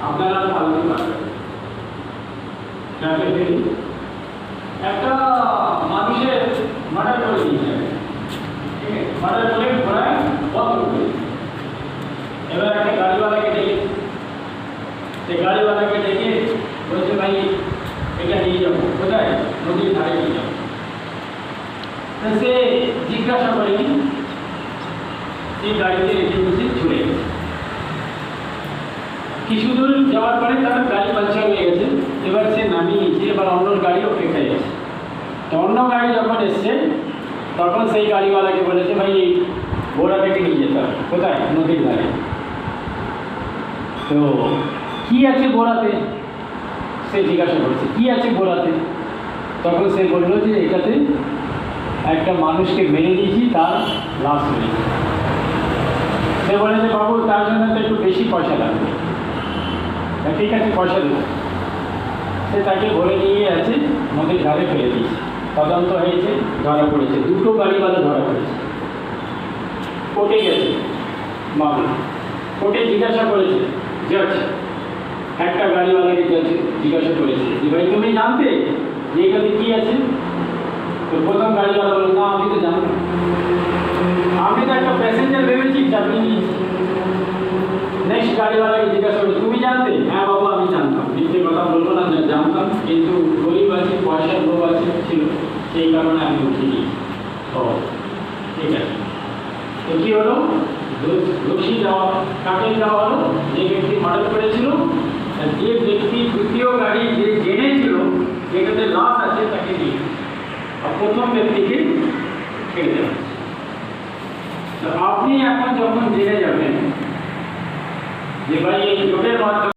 আপনারা ভালো পারবেন। একটা মানুষের মার্ডার করে দিয়েছে, ঠিক আছে, মার্ডার করে ঘোড়ায় বন্ধ করে। এবার একটা গাড়িওয়ালাকে ডেকে, সে গাড়িওয়ালাকে ডেকে বলছে, ভাই এটা নিয়ে যাবো কোথায়, নদীর ধারে নিয়ে যাবো। সে জিজ্ঞাসা করেনি, সেই গাড়িতে রেখে বসে চলে গেছে। কিছু দূর যাওয়ার পরে তার গাড়ি পাঞ্চার হয়ে গেছে। এবার সে নামিয়ে নিয়েছে, এবার অন্য গাড়ি অপেক্ষায় আছে। তো অন্য গাড়ি যখন এসছে তখন সেই গাড়িওয়ালাকে বলেছে, ভাই এই ঘোড়াটাকে নিয়ে যেতে হবে কোথায়, নদীর ধারে। তো কি আছে ঘোড়াতে, সে জিজ্ঞাসা করছে কি আছে ঘোড়াতে। তখন সে বললো যে এটাতে একটা মানুষকে মেরে দিয়েছি, তার লাশ রয়েছে। সে বলেছে, বাবু তার জন্য তো একটু বেশি পয়সা লাগবে। ঠিক আছে, পয়সা দেবো। সে তাকে ভরে নিয়ে আছে, নদীর ধারে ফেলে দিয়েছে। তদন্ত হয়েছে, ধরা পড়েছে, দুটো গাড়িওয়ালা ধরা পড়েছে। কোর্টে গেছে মামলা, কোর্টে জিজ্ঞাসা করেছে জজ, একটা গাড়িওয়ালাকে জজ জিজ্ঞাসা করেছে যে ভাই তুমি জানতে যে এটাতে কী আছে। তো প্রথম গাড়িওয়ালা বলল, না আমি তো জানতাম, আমি তো একটা প্যাসেঞ্জার ভেবেছি চাকরি নিয়েছি। নেক্সট গাড়িওয়ালাকে জিজ্ঞাসা করি, তুমি জানতে? হ্যাঁ বাবু আমি জানতাম, মিথ্যে কথা বলবো না, জানতাম, কিন্তু গরিব আছে, পয়সার লোভ আছে ছিল, সেই কারণে আমি উঠিনি। ও ঠিক আছে। তো কী হলো, দোষী দেওয়া, কাকে দেওয়া হলো? যে ব্যক্তি মার্ডার করেছিল, যে ব্যক্তি দ্বিতীয় গাড়ি যে জেনেছিল যেটাতে লাশ আছে তাকে দিয়ে, আর প্রথম ব্যক্তিকে ছেড়ে দেওয়া। আপনি এখন যখন জেনে যাবেন যে ভাই এই জোটের মাধ্যমে